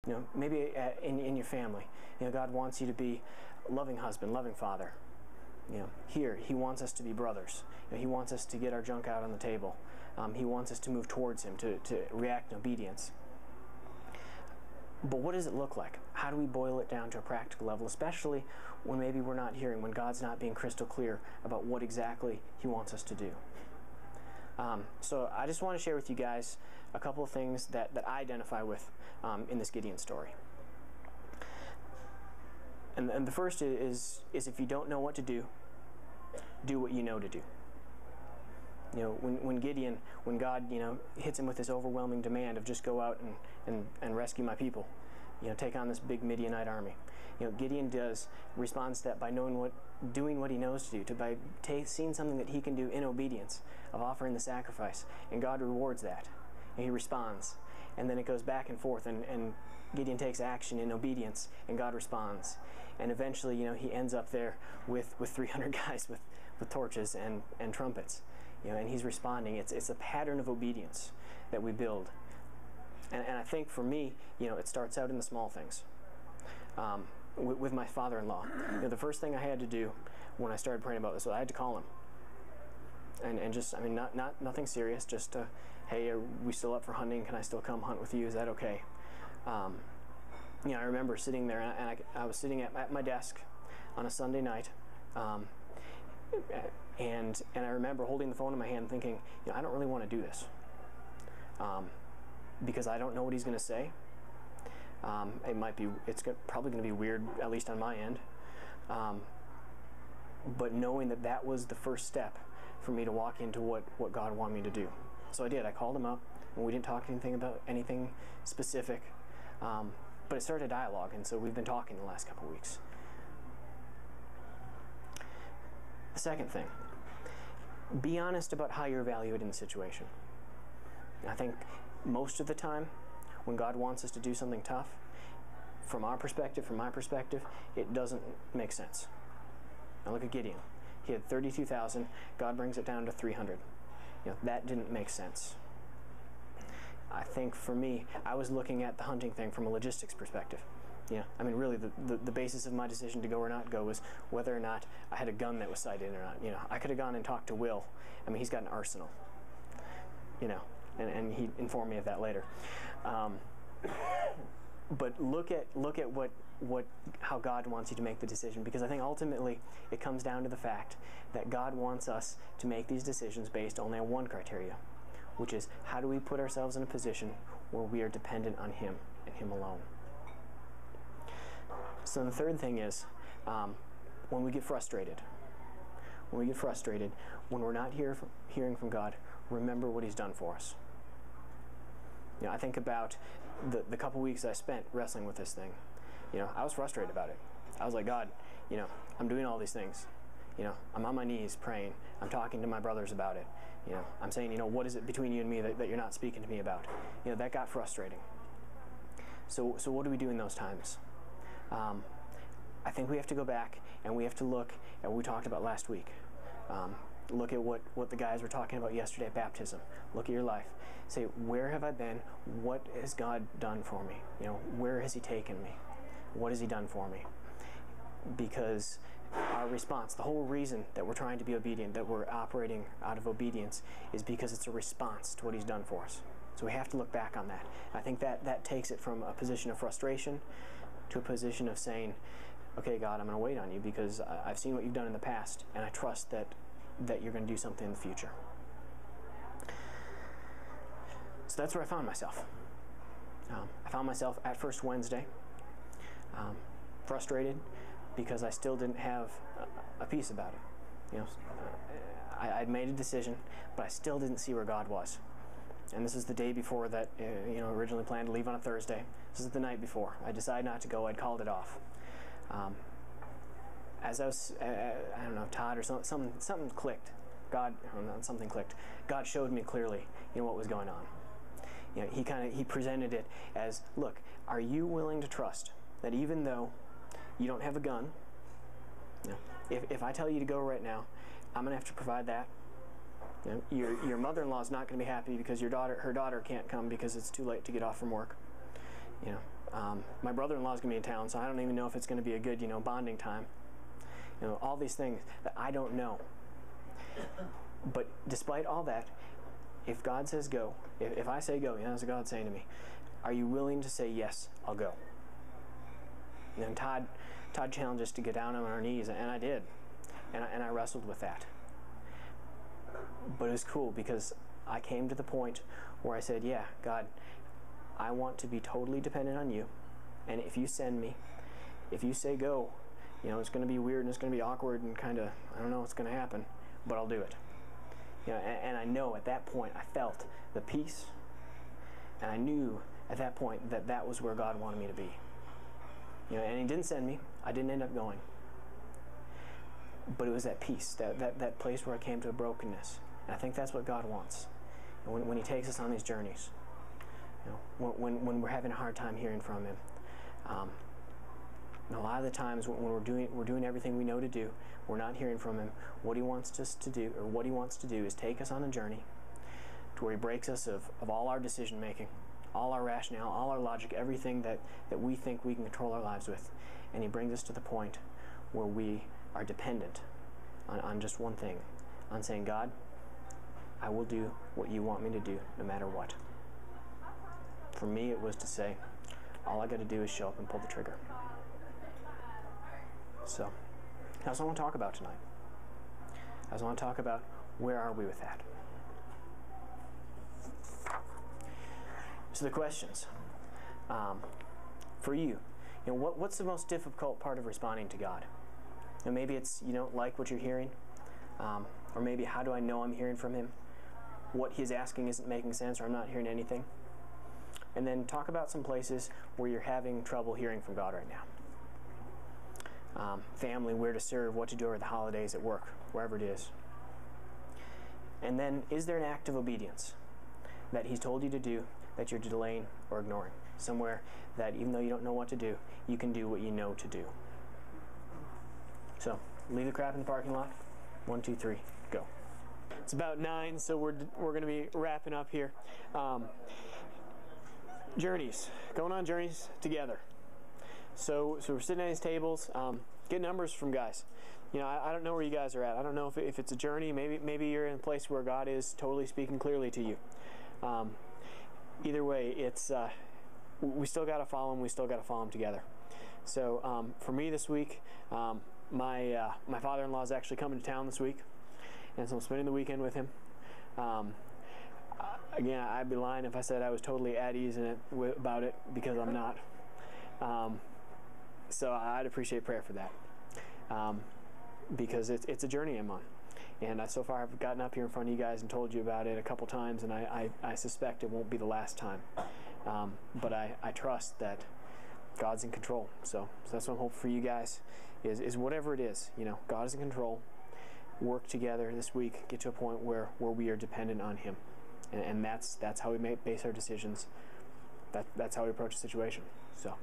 You know, maybe in your family, you know, God wants you to be a loving husband, loving father. You know, here He wants us to be brothers. You know, He wants us to get our junk out on the table. He wants us to move towards Him, to react in obedience. But what does it look like? How do we boil it down to a practical level, especially when maybe we're not hearing, when God's not being crystal clear about what exactly He wants us to do? So I just want to share with you guys a couple of things that I identify with in this Gideon story. And the first is if you don't know what to do what you know to do. You know, when Gideon, when God, you know, hits him with this overwhelming demand of just go out and rescue my people, you know, take on this big Midianite army. You know, Gideon responds to that by doing what he knows to do, by seeing something that he can do in obedience, of offering the sacrifice, and God rewards that, and He responds. And then it goes back and forth, and Gideon takes action in obedience, and God responds. And eventually, you know, he ends up there with 300 guys with torches and trumpets, you know, and he's responding. It's a pattern of obedience that we build. And I think for me, you know, it starts out in the small things. With my father-in-law, you know, the first thing I had to do when I started praying about this was I had to call him. And just, I mean, nothing serious, just, hey, are we still up for hunting? Can I still come hunt with you? Is that okay? You know, I remember sitting there, and I was sitting at my desk on a Sunday night, and I remember holding the phone in my hand thinking, you know, I don't really want to do this, because I don't know what he's going to say. It's probably going to be weird, at least on my end, but knowing that was the first step for me to walk into what God wanted me to do. So I did. I called him up, and we didn't talk about anything specific, but it started a dialogue, and so we've been talking the last couple weeks. The second thing, be honest about how you're evaluated in the situation. I think most of the time, when God wants us to do something tough, from our perspective, from my perspective, it doesn't make sense. Now look at Gideon. He had 32,000. God brings it down to 300. You know, that didn't make sense. I think for me, I was looking at the hunting thing from a logistics perspective. You know, I mean, really, the basis of my decision to go or not go was whether or not I had a gun that was sighted or not. You know, I could have gone and talked to Will. I mean, he's got an arsenal. You know, and he informed me of that later. But look at how God wants you to make the decision, because I think ultimately it comes down to the fact that God wants us to make these decisions based only on one criteria, which is how do we put ourselves in a position where we are dependent on Him and Him alone. So the third thing is when we get frustrated. When we're not hearing from God, remember what He's done for us. You know, I think about the couple weeks I spent wrestling with this thing. You know, I was frustrated about it. I was like, God, you know, I'm doing all these things. You know, I'm on my knees praying. I'm talking to my brothers about it. You know, I'm saying, you know, what is it between you and me that you're not speaking to me about? You know, that got frustrating. So what do we do in those times? I think we have to go back and we have to look at what we talked about last week. Look at what the guys were talking about yesterday at baptism. Look at your life. Say, where have I been? What has God done for me? You know, where has He taken me? What has He done for me? Because our response, the whole reason that we're trying to be obedient, that we're operating out of obedience, is because it's a response to what He's done for us. So we have to look back on that. I think that takes it from a position of frustration to a position of saying, okay, God, I'm going to wait on you because I've seen what you've done in the past, and I trust that you're going to do something in the future. So that's where I found myself. I found myself at First Wednesday, frustrated because I still didn't have a peace about it. You know, I'd made a decision, but I still didn't see where God was. And this is the day before that, you know, originally planned to leave on a Thursday. This is the night before. I decided not to go. I'd called it off. As I was, I don't know, Todd or something clicked. Something clicked. God showed me clearly, you know, what was going on. You know, he presented it as, look, are you willing to trust that even though you don't have a gun, you know, if I tell you to go right now, I'm going to have to provide that. You know, your mother-in-law is not going to be happy because her daughter can't come because it's too late to get off from work. You know, My brother-in-law is going to be in town, so I don't even know if it's going to be a good, bonding time. All these things that I don't know. But despite all that, if God says go, if I say go, that's what God's saying to me. Are you willing to say, yes, I'll go? And Todd challenged us to get down on our knees, and I did. And I wrestled with that. But it was cool because I came to the point where I said, yeah, God, I want to be totally dependent on you. And if you send me, if you say go, it's going to be weird and it's going to be awkward and kind of, I don't know what's going to happen, but I'll do it. And I know at that point I felt the peace, and I knew at that point that that was where God wanted me to be. And He didn't send me. I didn't end up going. But it was that peace, that place where I came to a brokenness. And I think that's what God wants. And when He takes us on these journeys, when we're having a hard time hearing from Him, a lot of the times when we're doing everything we know to do, we're not hearing from Him. What He wants us to do, or what He wants to do, is take us on a journey to where He breaks us of all our decision making, all our rationale, all our logic, everything that we think we can control our lives with, and He brings us to the point where we are dependent on just one thing, on saying, God, I will do what you want me to do no matter what. For me, it was to say, all I got to do is show up and pull the trigger. So that's what I want to talk about tonight. I just want to talk about, where are we with that? So the questions. For you, what's the most difficult part of responding to God? Maybe it's you don't like what you're hearing, or maybe how do I know I'm hearing from Him? What He's asking isn't making sense, or I'm not hearing anything. And then talk about some places where you're having trouble hearing from God right now. Family, where to serve, what to do over the holidays, at work, wherever it is. And then, is there an act of obedience that He's told you to do that you're delaying or ignoring? Somewhere that even though you don't know what to do, you can do what you know to do. So, leave the crap in the parking lot. 1, 2, 3, go. It's about 9, so we're going to be wrapping up here. Journeys. Going on journeys together. So we're sitting at these tables, get numbers from guys. I don't know where you guys are at. I don't know if it's a journey. Maybe you're in a place where God is totally speaking clearly to you. Either way, it's we still got to follow Him. We still got to follow Him together. So for me this week, my father-in-law is actually coming to town this week, and so I'm spending the weekend with him. Again, I'd be lying if I said I was totally at ease about it, because I'm not. So I'd appreciate prayer for that, because it's a journey I'm on. And so far I've gotten up here in front of you guys and told you about it a couple times, and I suspect it won't be the last time. But I trust that God's in control. So that's what I'm hoping for you guys, is whatever it is, God is in control. Work together this week, get to a point where we are dependent on Him. And that's how we base our decisions. That's how we approach the situation. So